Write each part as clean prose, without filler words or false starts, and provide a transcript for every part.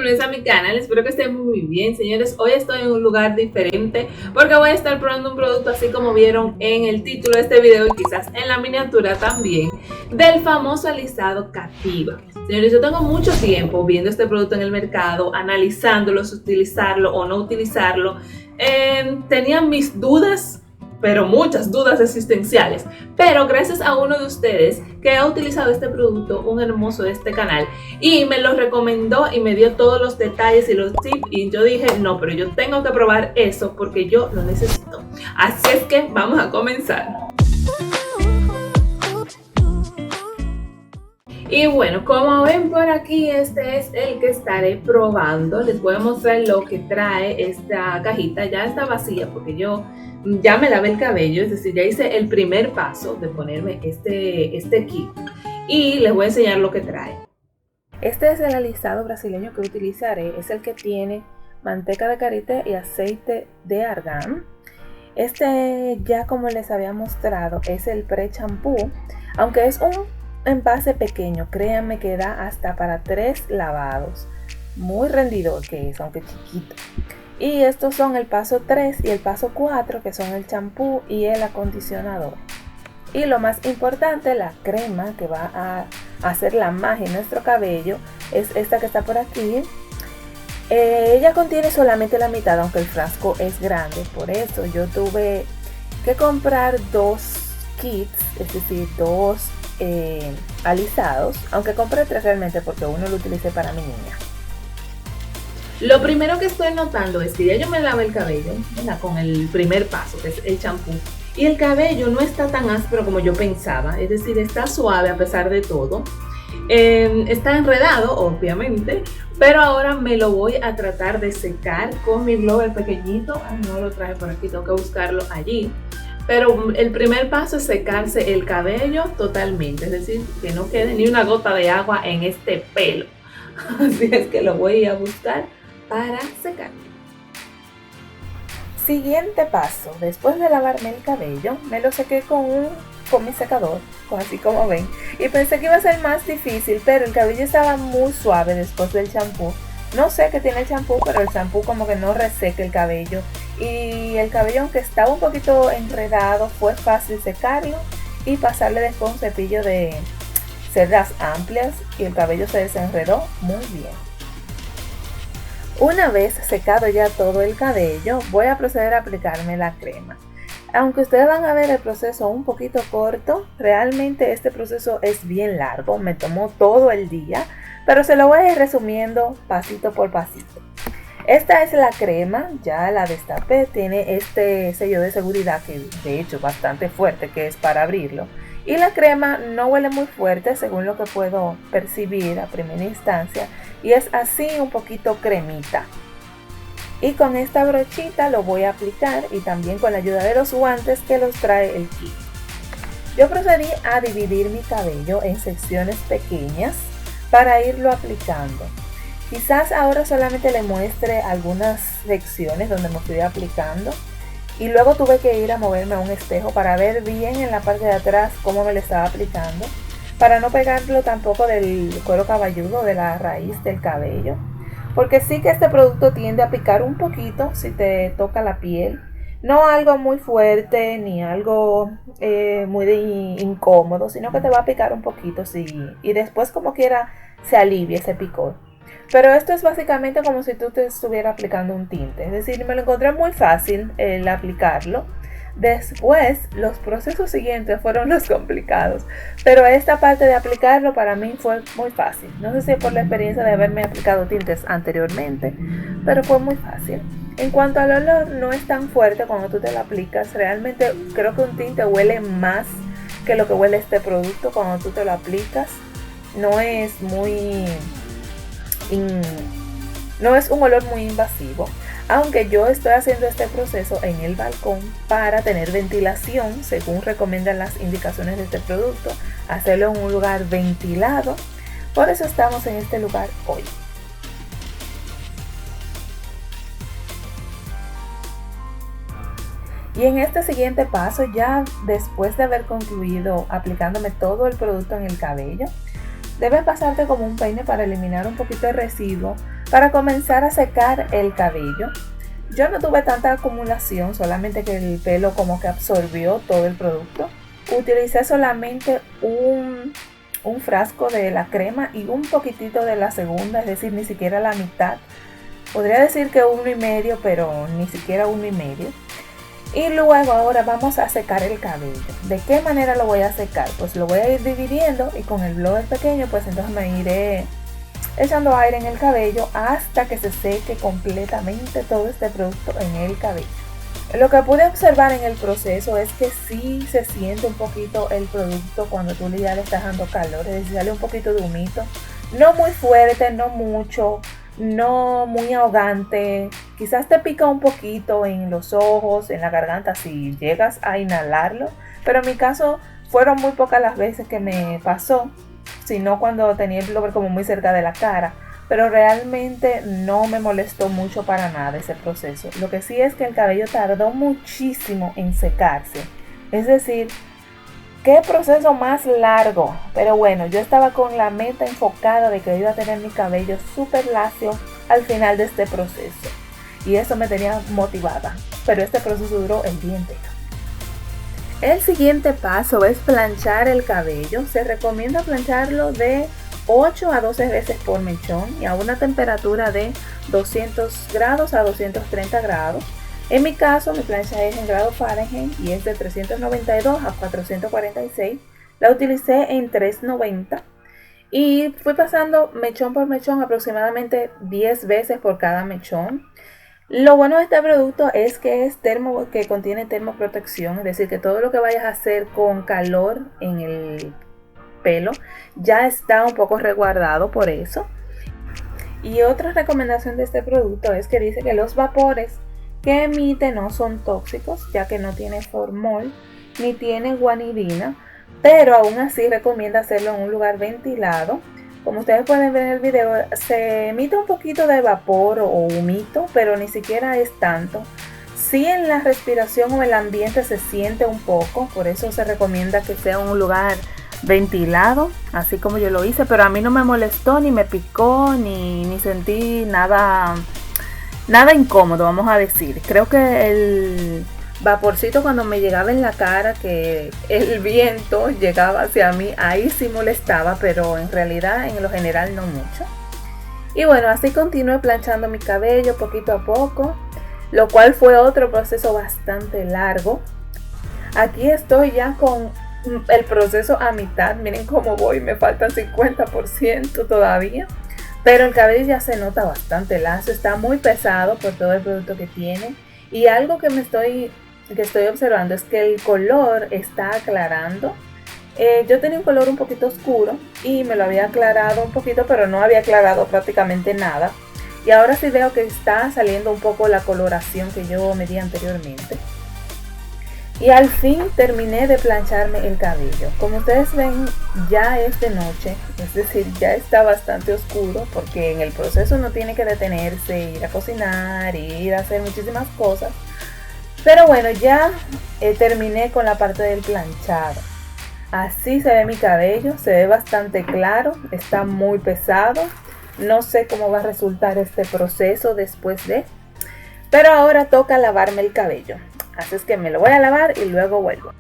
bienvenidos a mi canal, espero que estén muy bien, señores. Hoy estoy en un lugar diferente porque voy a estar probando un producto así como vieron en el título de este video y quizás en la miniatura también, del famoso alisado Cativa. Señores, yo tengo mucho tiempo viendo este producto en el mercado, analizándolo, si utilizarlo o no utilizarlo. Tenía mis dudas, pero muchas dudas existenciales, pero gracias a uno de ustedes que ha utilizado este producto, un hermoso de este canal, y me lo recomendó y me dio todos los detalles y los tips, y yo dije, no, pero yo tengo que probar eso porque yo lo necesito. Así es que vamos a comenzar. Y bueno, como ven por aquí, este es el que estaré probando. Les voy a mostrar lo que trae esta cajita. Ya está vacía porque yo ya me lavé el cabello, es decir, ya hice el primer paso de ponerme este kit. Y les voy a enseñar lo que trae. Este es el alisado brasileño que utilizaré. Es el que tiene manteca de karité y aceite de argán. Este, ya como les había mostrado, es el pre-champú. Aunque es un envase pequeño, créanme que da hasta para 3 lavados. Muy rendidor que es, aunque chiquito. Y estos son el paso 3 y el paso 4, que son el champú y el acondicionador. Y lo más importante, la crema que va a hacer la magia en nuestro cabello, es esta que está por aquí. Ella contiene solamente la mitad, aunque el frasco es grande. Por eso yo tuve que comprar 2 kits, es decir, 2 alisados, aunque compré 3 realmente porque uno lo utilicé para mi niña. Lo primero que estoy notando es que ya yo me lavé el cabello, ¿verdad?, con el primer paso, que es el champú, y el cabello no está tan áspero como yo pensaba, es decir, está suave a pesar de todo. Está enredado, obviamente, pero ahora me lo voy a tratar de secar con mi blower pequeñito. Ay, no lo traje por aquí, tengo que buscarlo allí. Pero el primer paso es secarse el cabello totalmente, es decir, que no quede ni una gota de agua en este pelo. Así es que lo voy a buscar para secar. Siguiente paso, después de lavarme el cabello, me lo sequé con mi secador, así como ven. Y pensé que iba a ser más difícil, pero el cabello estaba muy suave después del champú. No sé qué tiene el champú, pero el champú como que no reseca el cabello. Y el cabello, aunque estaba un poquito enredado, fue fácil secarlo y pasarle después un cepillo de cerdas amplias y el cabello se desenredó muy bien. Una vez secado ya todo el cabello, voy a proceder a aplicarme la crema. Aunque ustedes van a ver el proceso un poquito corto, realmente este proceso es bien largo, me tomó todo el día, pero se lo voy a ir resumiendo pasito por pasito. Esta es la crema, ya la destapé, tiene este sello de seguridad que de hecho bastante fuerte, que es para abrirlo. Y la crema no huele muy fuerte según lo que puedo percibir a primera instancia, y es así un poquito cremita. Y con esta brochita lo voy a aplicar y también con la ayuda de los guantes que los trae el kit. Yo procedí a dividir mi cabello en secciones pequeñas para irlo aplicando. Quizás ahora solamente le muestre algunas secciones donde me fui aplicando y luego tuve que ir a moverme a un espejo para ver bien en la parte de atrás cómo me lo estaba aplicando, para no pegarlo tampoco del cuero cabelludo, de la raíz del cabello, porque sí que este producto tiende a picar un poquito si te toca la piel, no algo muy fuerte ni algo muy incómodo, sino que te va a picar un poquito, sí, y después como quiera se alivia ese picor. Pero esto es básicamente como si tú te estuvieras aplicando un tinte, es decir, me lo encontré muy fácil el aplicarlo. Después, los procesos siguientes fueron los complicados, pero esta parte de aplicarlo para mí fue muy fácil. No sé si por la experiencia de haberme aplicado tintes anteriormente, pero fue muy fácil. En cuanto al olor, no es tan fuerte cuando tú te lo aplicas. Realmente creo que un tinte huele más que lo que huele este producto cuando tú te lo aplicas. No es un olor muy invasivo, aunque yo estoy haciendo este proceso en el balcón para tener ventilación, según recomiendan las indicaciones de este producto, hacerlo en un lugar ventilado. Por eso estamos en este lugar hoy. Y en este siguiente paso, ya después de haber concluido aplicándome todo el producto en el cabello, debes pasarte como un peine para eliminar un poquito de residuo, para comenzar a secar el cabello. Yo no tuve tanta acumulación, solamente que el pelo como que absorbió todo el producto. Utilicé solamente un frasco de la crema y un poquitito de la segunda, es decir, ni siquiera la mitad. Podría decir que 1,5, pero ni siquiera 1,5. Y luego ahora vamos a secar el cabello. ¿De qué manera lo voy a secar? Pues lo voy a ir dividiendo y con el blower pequeño pues entonces me iré echando aire en el cabello hasta que se seque completamente todo este producto en el cabello. Lo que pude observar en el proceso es que sí se siente un poquito el producto cuando tú ya le estás dando calor, es decir, sale un poquito de humito, no muy fuerte, no mucho, no muy ahogante, quizás te pica un poquito en los ojos, en la garganta si llegas a inhalarlo, pero en mi caso fueron muy pocas las veces que me pasó, sino cuando tenía el blower como muy cerca de la cara. Pero realmente no me molestó mucho para nada ese proceso. Lo que sí es que el cabello tardó muchísimo en secarse. Es decir, qué proceso más largo. Pero bueno, yo estaba con la meta enfocada de que iba a tener mi cabello súper lacio al final de este proceso. Y eso me tenía motivada. Pero este proceso duró el día entero. El siguiente paso es planchar el cabello. Se recomienda plancharlo de 8 a 12 veces por mechón y a una temperatura de 200 grados a 230 grados. En mi caso, mi plancha es en grado Fahrenheit y es de 392 a 446. La utilicé en 390 y fui pasando mechón por mechón aproximadamente 10 veces por cada mechón. Lo bueno de este producto es que que contiene termoprotección, es decir, que todo lo que vayas a hacer con calor en el pelo ya está un poco resguardado por eso. Y otra recomendación de este producto es que dice que los vapores que emite no son tóxicos, ya que no tiene formol ni tiene guanidina, pero aún así recomienda hacerlo en un lugar ventilado. Como ustedes pueden ver en el video, se emite un poquito de vapor o humito, pero ni siquiera es tanto. Sí, en la respiración o el ambiente se siente un poco, por eso se recomienda que sea un lugar ventilado, así como yo lo hice, pero a mí no me molestó, ni me picó, ni sentí nada incómodo, vamos a decir. Creo que el vaporcito cuando me llegaba en la cara, que el viento llegaba hacia mí, ahí sí molestaba, pero en realidad en lo general no mucho. Y bueno, así continué planchando mi cabello poquito a poco, lo cual fue otro proceso bastante largo. Aquí estoy ya con el proceso a mitad, miren cómo voy, me faltan 50% todavía, pero el cabello ya se nota bastante lacio, está muy pesado por todo el producto que tiene. Y algo que estoy observando es que el color está aclarando. Yo tenía un color un poquito oscuro y me lo había aclarado un poquito, pero no había aclarado prácticamente nada. Y ahora sí veo que está saliendo un poco la coloración que yo medí anteriormente. Y al fin terminé de plancharme el cabello. Como ustedes ven, ya es de noche, es decir, ya está bastante oscuro porque en el proceso no tiene que detenerse, ir a cocinar, ir a hacer muchísimas cosas. Pero bueno, ya terminé con la parte del planchado. Así se ve mi cabello, se ve bastante claro, está muy pesado. No sé cómo va a resultar este proceso después de... Pero ahora toca lavarme el cabello. Así es que me lo voy a lavar y luego vuelvo.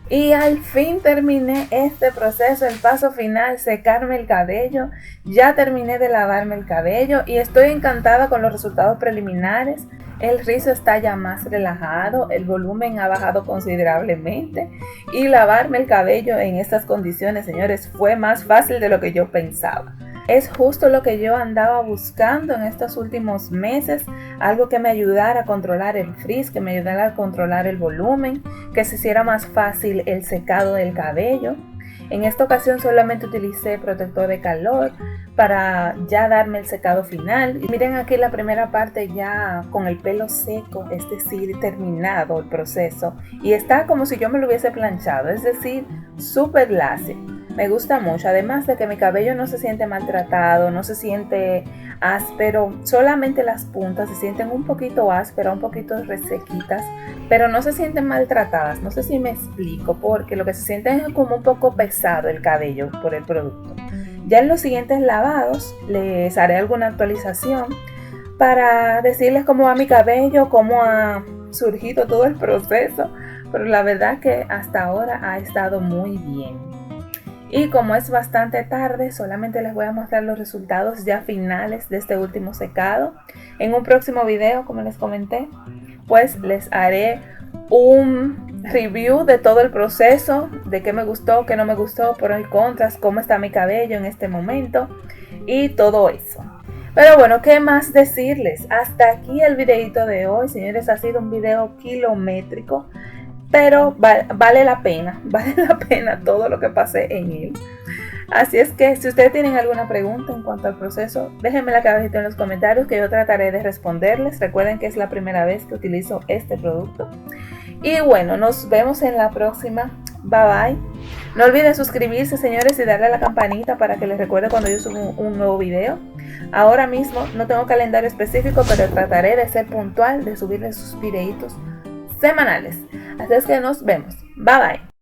Y al fin terminé este proceso, el paso final, secarme el cabello. Ya terminé de lavarme el cabello y estoy encantada con los resultados preliminares. El rizo está ya más relajado, el volumen ha bajado considerablemente y lavarme el cabello en estas condiciones, señores, fue más fácil de lo que yo pensaba. Es justo lo que yo andaba buscando en estos últimos meses, algo que me ayudara a controlar el frizz, que me ayudara a controlar el volumen, que se hiciera más fácil el secado del cabello. En esta ocasión solamente utilicé protector de calor para ya darme el secado final. Y miren aquí la primera parte ya con el pelo seco, es decir, terminado el proceso. Y está como si yo me lo hubiese planchado, es decir, súper lacio. Me gusta mucho, además de que mi cabello no se siente maltratado, no se siente áspero, solamente las puntas se sienten un poquito ásperas, un poquito resequitas, pero no se sienten maltratadas. No sé si me explico, porque lo que se siente es como un poco pesado el cabello por el producto. Ya en los siguientes lavados les haré alguna actualización para decirles cómo va mi cabello, cómo ha surgido todo el proceso, pero la verdad que hasta ahora ha estado muy bien. Y como es bastante tarde, solamente les voy a mostrar los resultados ya finales de este último secado. En un próximo video, como les comenté, pues les haré un review de todo el proceso, de qué me gustó, qué no me gustó, pros y contras, cómo está mi cabello en este momento y todo eso. Pero bueno, ¿qué más decirles? Hasta aquí el videito de hoy, señores. Ha sido un video kilométrico, pero vale la pena todo lo que pasé en él. Así es que si ustedes tienen alguna pregunta en cuanto al proceso, déjenmela acá abajito en los comentarios que yo trataré de responderles. Recuerden que es la primera vez que utilizo este producto. Y bueno, nos vemos en la próxima. Bye bye. No olviden suscribirse, señores, y darle a la campanita para que les recuerde cuando yo subo un nuevo video. Ahora mismo no tengo calendario específico, pero trataré de ser puntual, de subirles sus videitos semanales. Así es que nos vemos. Bye bye.